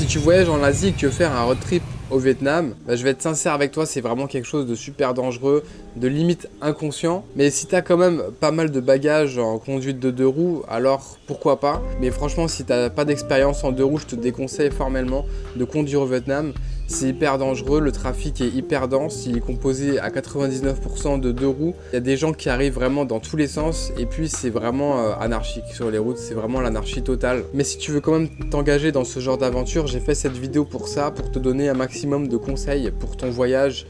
Si tu voyages en Asie et que tu veux faire un road trip au Vietnam, je vais être sincère avec toi, c'est vraiment quelque chose de super dangereux, de limite inconscient. Mais si tu as quand même pas mal de bagages en conduite de 2 roues, alors pourquoi pas. Mais franchement, si tu n'as pas d'expérience en 2 roues, je te déconseille formellement de conduire au Vietnam. C'est hyper dangereux, le trafic est hyper dense, il est composé à 99% de 2 roues. Il y a des gens qui arrivent vraiment dans tous les sens et puis c'est vraiment anarchique sur les routes, c'est vraiment l'anarchie totale. Mais si tu veux quand même t'engager dans ce genre d'aventure, j'ai fait cette vidéo pour ça, pour te donner un maximum de conseils pour ton voyage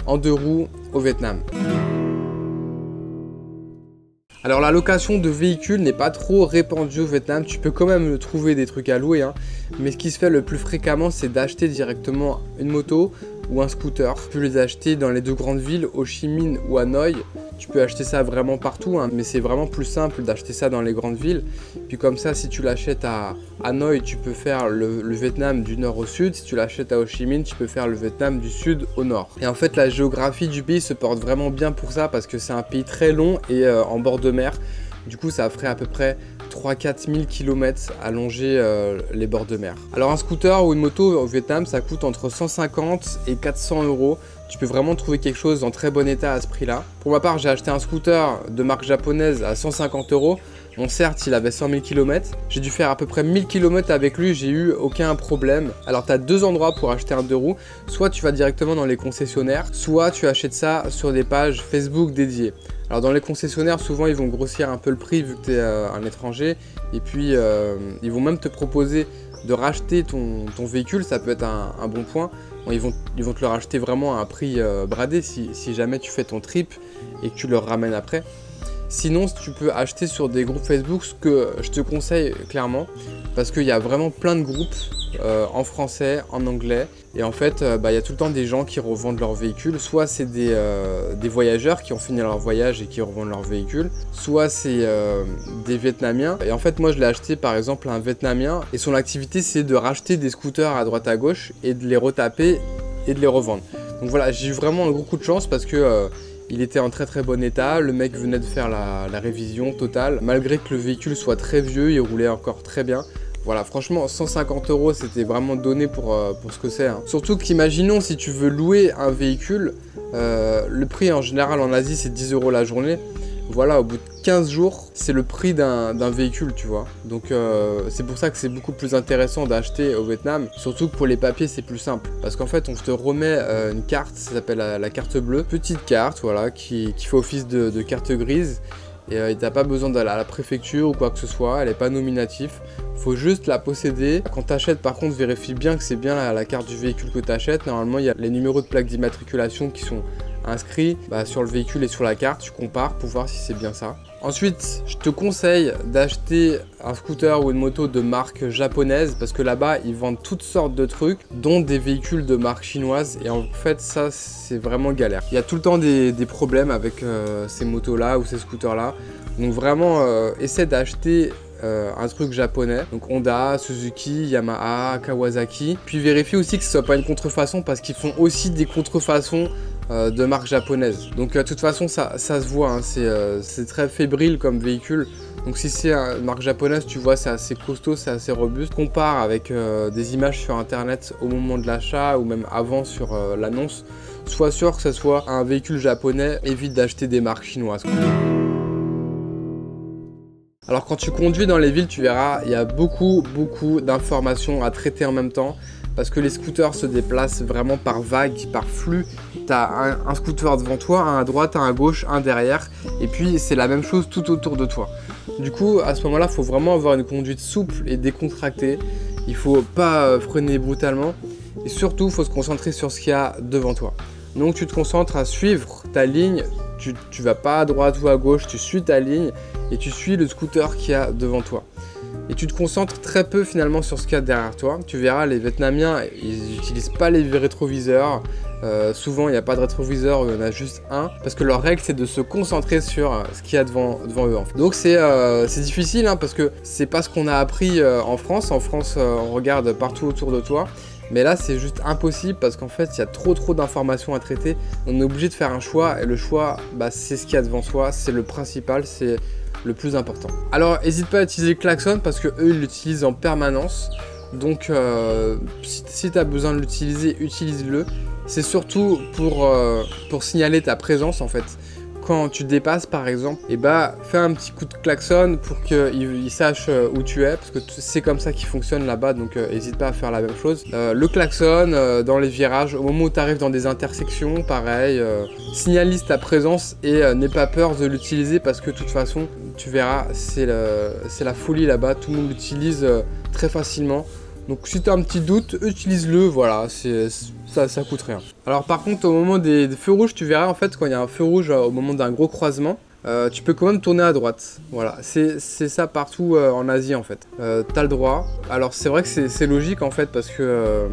en 2 roues au Vietnam. Alors la location de véhicules n'est pas trop répandue au Vietnam, tu peux quand même trouver des trucs à louer, mais ce qui se fait le plus fréquemment c'est d'acheter directement une moto ou un scooter. Tu peux les acheter dans les 2 grandes villes, Ho Chi Minh ou Hanoï. Tu peux acheter ça vraiment partout, mais c'est vraiment plus simple d'acheter ça dans les grandes villes. Puis comme ça, si tu l'achètes à Hanoï, tu peux faire le Vietnam du nord au sud. Si tu l'achètes à Ho Chi Minh, tu peux faire le Vietnam du sud au nord. Et en fait, la géographie du pays se porte vraiment bien pour ça parce que c'est un pays très long et en bord de mer. Du coup, ça ferait à peu près 3-4 000 km à longer les bords de mer. Alors un scooter ou une moto au Vietnam, ça coûte entre 150 et 400 euros. Tu peux vraiment trouver quelque chose en très bon état à ce prix-là. Pour ma part, j'ai acheté un scooter de marque japonaise à 150 euros. Bon, certes, il avait 100 000 km. J'ai dû faire à peu près 1000 km avec lui, j'ai eu aucun problème. Alors, tu as 2 endroits pour acheter un 2 roues. Soit tu vas directement dans les concessionnaires, soit tu achètes ça sur des pages Facebook dédiées. Alors dans les concessionnaires, souvent ils vont grossir un peu le prix vu que tu es un étranger. Et puis ils vont même te proposer de racheter ton véhicule, ça peut être un bon point. Bon, ils vont te le racheter vraiment à un prix bradé si jamais tu fais ton trip et que tu le ramènes après. Sinon, tu peux acheter sur des groupes Facebook, ce que je te conseille clairement, parce qu'il y a vraiment plein de groupes en français, en anglais. Et en fait, il y a tout le temps des gens qui revendent leurs véhicules. Soit c'est des voyageurs qui ont fini leur voyage et qui revendent leur véhicule. Soit c'est des Vietnamiens. Et en fait, moi, je l'ai acheté par exemple un Vietnamien. Et son activité, c'est de racheter des scooters à droite à gauche et de les retaper et de les revendre. Donc voilà, j'ai eu vraiment un gros coup de chance parce que il était en très bon état, le mec venait de faire la révision totale. Malgré que le véhicule soit très vieux, il roulait encore très bien. Voilà, franchement, 150 euros, c'était vraiment donné pour ce que c'est. Surtout qu'imaginons, si tu veux louer un véhicule, le prix en général en Asie, c'est 10 euros la journée. Voilà, au bout de 15 jours, c'est le prix d'un véhicule, tu vois. Donc c'est pour ça que c'est beaucoup plus intéressant d'acheter au Vietnam. Surtout que pour les papiers, c'est plus simple. Parce qu'en fait, on te remet une carte, ça s'appelle la carte bleue. Petite carte, voilà, qui fait office de carte grise. Et t'as pas besoin d'aller à la préfecture ou quoi que ce soit, elle n'est pas nominative. Faut juste la posséder. Quand tu achètes, par contre, vérifie bien que c'est bien la carte du véhicule que tu achètes. Normalement, il y a les numéros de plaque d'immatriculation qui sont inscrits sur le véhicule et sur la carte. Tu compares pour voir si c'est bien ça. Ensuite, je te conseille d'acheter un scooter ou une moto de marque japonaise parce que là-bas, ils vendent toutes sortes de trucs, dont des véhicules de marque chinoise. Et en fait, ça, c'est vraiment galère. Il y a tout le temps des problèmes avec ces motos-là ou ces scooters-là. Donc vraiment, essaie d'acheter un truc japonais, donc Honda, Suzuki, Yamaha, Kawasaki. Puis vérifie aussi que ce soit pas une contrefaçon parce qu'ils font aussi des contrefaçons de marque japonaise. Donc de toute façon ça se voit, c'est très fébrile comme véhicule. Donc si c'est une marque japonaise, tu vois, c'est assez costaud, c'est assez robuste. Compare avec des images sur internet au moment de l'achat ou même avant sur l'annonce. Sois sûr que ce soit un véhicule japonais, évite d'acheter des marques chinoises. Alors quand tu conduis dans les villes, tu verras, il y a beaucoup d'informations à traiter en même temps parce que les scooters se déplacent vraiment par vagues, par flux. Tu as un scooter devant toi, un à droite, un à gauche, un derrière et puis c'est la même chose tout autour de toi. Du coup, à ce moment-là, il faut vraiment avoir une conduite souple et décontractée. Il ne faut pas freiner brutalement et surtout, il faut se concentrer sur ce qu'il y a devant toi. Donc tu te concentres à suivre ta ligne, tu ne vas pas à droite ou à gauche, tu suis ta ligne et tu suis le scooter qu'il y a devant toi. Et tu te concentres très peu finalement sur ce qu'il y a derrière toi. Tu verras, les Vietnamiens, ils n'utilisent pas les rétroviseurs. Souvent, il n'y a pas de rétroviseur, il y en a juste un. Parce que leur règle, c'est de se concentrer sur ce qu'il y a devant eux. En fait. Donc c'est difficile parce que c'est pas ce qu'on a appris en France. En France, on regarde partout autour de toi. Mais là, c'est juste impossible parce qu'en fait, il y a trop d'informations à traiter. On est obligé de faire un choix et le choix, c'est ce qu'il y a devant soi. C'est le principal, c'est le plus important. Alors, n'hésite pas à utiliser le klaxon parce que eux, ils l'utilisent en permanence. Donc si tu as besoin de l'utiliser, utilise-le. C'est surtout pour signaler ta présence en fait. Quand tu dépasses par exemple, et fais un petit coup de klaxon pour qu'il sache où tu es, parce que c'est comme ça qu'il fonctionne là-bas, donc n'hésite pas à faire la même chose. Le klaxon dans les virages, au moment où tu arrives dans des intersections, pareil, signalise ta présence et n'aie pas peur de l'utiliser parce que de toute façon, tu verras, c'est la folie là-bas, tout le monde l'utilise très facilement. Donc si tu as un petit doute, utilise-le, voilà, ça coûte rien. Alors par contre au moment des feux rouges, tu verras en fait quand il y a un feu rouge au moment d'un gros croisement, tu peux quand même tourner à droite. Voilà, c'est ça partout en Asie en fait. T'as le droit. Alors c'est vrai que c'est logique en fait parce que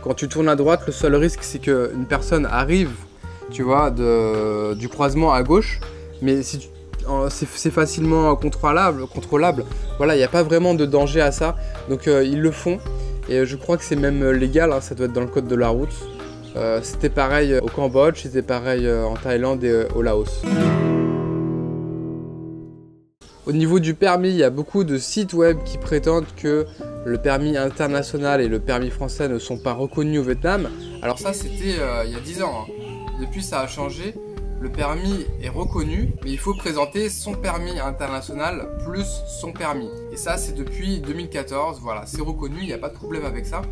quand tu tournes à droite, le seul risque c'est qu'une personne arrive, tu vois, du croisement à gauche, mais si c'est facilement contrôlable. Voilà, il n'y a pas vraiment de danger à ça. Donc ils le font. Et je crois que c'est même légal, hein, ça doit être dans le code de la route. C'était pareil au Cambodge, c'était pareil en Thaïlande et au Laos. Au niveau du permis, il y a beaucoup de sites web qui prétendent que le permis international et le permis français ne sont pas reconnus au Vietnam. Alors ça, c'était il y a 10 ans. Hein. Depuis, ça a changé. Le permis est reconnu, mais il faut présenter son permis international plus son permis. Et ça, c'est depuis 2014. Voilà, c'est reconnu, il n'y a pas de problème avec ça.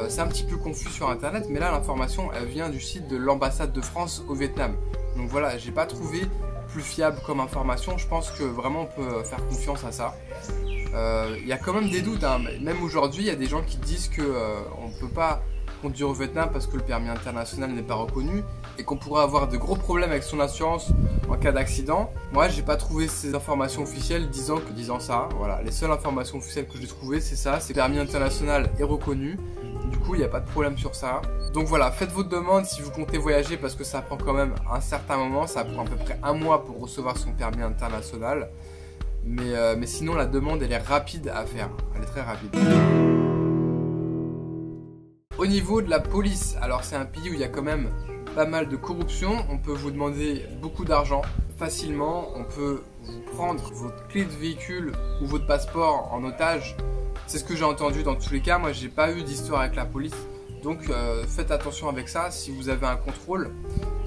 C'est un petit peu confus sur Internet, mais là, l'information, elle vient du site de l'ambassade de France au Vietnam. Donc voilà, j'ai pas trouvé plus fiable comme information. Je pense que vraiment, on peut faire confiance à ça. Il y a quand même des doutes. Hein. Même aujourd'hui, il y a des gens qui disent qu'on ne peut pas conduire au Vietnam parce que le permis international n'est pas reconnu et qu'on pourrait avoir de gros problèmes avec son assurance en cas d'accident. Moi, j'ai pas trouvé ces informations officielles disant ça. Voilà, les seules informations officielles que j'ai trouvées, c'est ça, c'est que le permis international est reconnu. Du coup, il n'y a pas de problème sur ça. Donc voilà, faites votre demande si vous comptez voyager parce que ça prend quand même un certain moment. Ça prend à peu près 1 mois pour recevoir son permis international. Mais sinon, la demande, elle est rapide à faire. Elle est très rapide. Au niveau de la police, alors c'est un pays où il y a quand même pas mal de corruption. On peut vous demander beaucoup d'argent facilement. On peut vous prendre votre clé de véhicule ou votre passeport en otage. C'est ce que j'ai entendu dans tous les cas. Moi, j'ai pas eu d'histoire avec la police. Donc faites attention avec ça. Si vous avez un contrôle,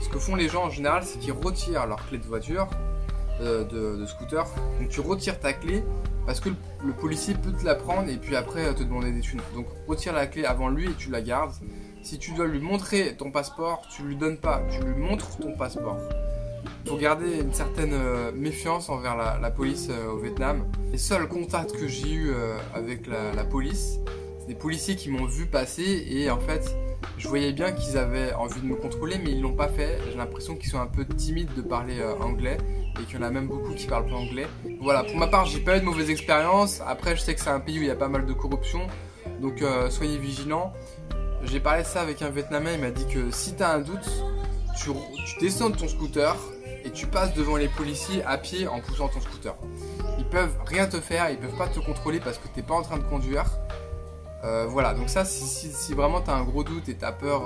ce que font les gens en général, c'est qu'ils retirent leur clé de voiture, de scooter. Donc tu retires ta clé parce que le policier peut te la prendre et puis après te demander des thunes. Donc retire la clé avant lui et tu la gardes. Si tu dois lui montrer ton passeport, tu lui donnes pas, tu lui montres ton passeport. Il faut garder une certaine méfiance envers la police au Vietnam. Les seuls contacts que j'ai eu avec la police, c'est des policiers qui m'ont vu passer et en fait, je voyais bien qu'ils avaient envie de me contrôler, mais ils l'ont pas fait. J'ai l'impression qu'ils sont un peu timides de parler anglais et qu'il y en a même beaucoup qui parlent pas anglais. Voilà, pour ma part, j'ai pas eu de mauvaises expériences. Après, je sais que c'est un pays où il y a pas mal de corruption, donc soyez vigilants. J'ai parlé de ça avec un Vietnamien, il m'a dit que si tu as un doute, tu descends de ton scooter et tu passes devant les policiers à pied en poussant ton scooter. Ils peuvent rien te faire, ils peuvent pas te contrôler parce que t'es pas en train de conduire. Voilà, donc ça, si vraiment tu as un gros doute et tu as peur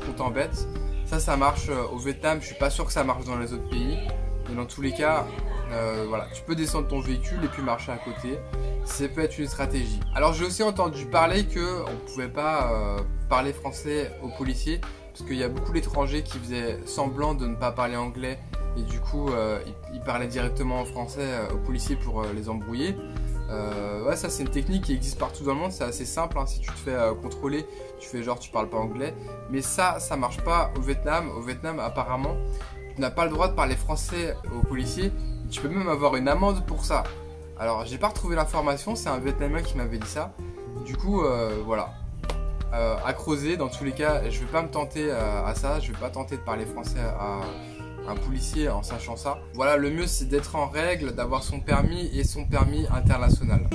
qu'on t'embête, ça marche au Vietnam. Je suis pas sûr que ça marche dans les autres pays, mais dans tous les cas, voilà, tu peux descendre ton véhicule et puis marcher à côté. Ça peut être une stratégie. Alors j'ai aussi entendu parler qu'on ne pouvait pas parler français aux policiers parce qu'il y a beaucoup d'étrangers qui faisaient semblant de ne pas parler anglais et du coup ils parlaient directement en français aux policiers pour les embrouiller. Ouais, ça c'est une technique qui existe partout dans le monde, c'est assez simple, hein. Si tu te fais contrôler, tu fais genre tu parles pas anglais, mais ça marche pas au Vietnam. Au Vietnam apparemment tu n'as pas le droit de parler français aux policiers, tu peux même avoir une amende pour ça. Alors j'ai pas retrouvé l'information, c'est un Vietnamien qui m'avait dit ça, du coup voilà, à creuser. Dans tous les cas, je vais pas me tenter à ça, je vais pas tenter de parler français à un policier en sachant ça. Voilà, le mieux c'est d'être en règle, d'avoir son permis et son permis international.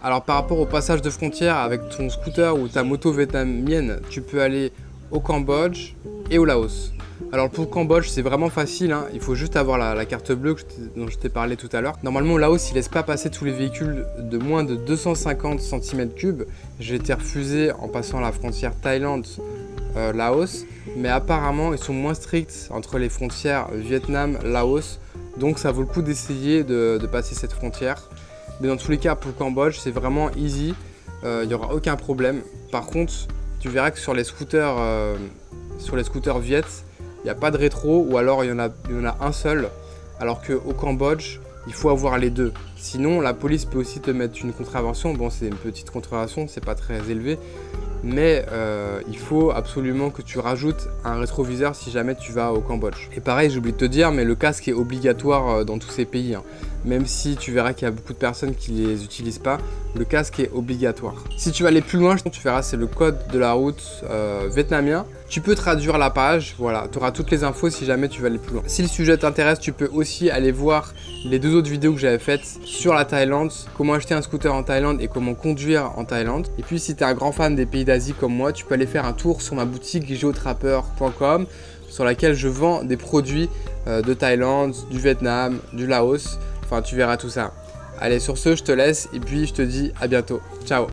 Alors par rapport au passage de frontière avec ton scooter ou ta moto vietnamienne, tu peux aller au Cambodge et au Laos. Alors pour le Cambodge c'est vraiment facile, hein. Il faut juste avoir la carte bleue dont je t'ai parlé tout à l'heure. Normalement au Laos il laisse pas passer tous les véhicules de moins de 250 cm3. J'ai été refusé en passant la frontière Thaïlande-Laos, mais apparemment ils sont moins stricts entre les frontières Vietnam-Laos, donc ça vaut le coup d'essayer de passer cette frontière. Mais dans tous les cas, pour le Cambodge, c'est vraiment easy. Il n'y aura aucun problème. Par contre, tu verras que sur les scooters Viet, il n'y a pas de rétro, ou alors il y en a un seul. Alors qu'au Cambodge, il faut avoir les deux. Sinon, la police peut aussi te mettre une contravention. Bon, c'est une petite contravention, c'est pas très élevé. Mais il faut absolument que tu rajoutes un rétroviseur si jamais tu vas au Cambodge. Et pareil, j'ai oublié de te dire, mais le casque est obligatoire dans tous ces pays. Hein. Même si tu verras qu'il y a beaucoup de personnes qui ne les utilisent pas, le casque est obligatoire. Si tu vas aller plus loin, tu verras, c'est le code de la route vietnamien. Tu peux traduire la page, voilà, tu auras toutes les infos si jamais tu veux aller plus loin. Si le sujet t'intéresse, tu peux aussi aller voir les 2 autres vidéos que j'avais faites sur la Thaïlande, comment acheter un scooter en Thaïlande et comment conduire en Thaïlande. Et puis si tu es un grand fan des pays d'Asie comme moi, tu peux aller faire un tour sur ma boutique geotrapper.com sur laquelle je vends des produits de Thaïlande, du Vietnam, du Laos. Enfin, tu verras tout ça. Allez, sur ce, je te laisse et puis je te dis à bientôt. Ciao!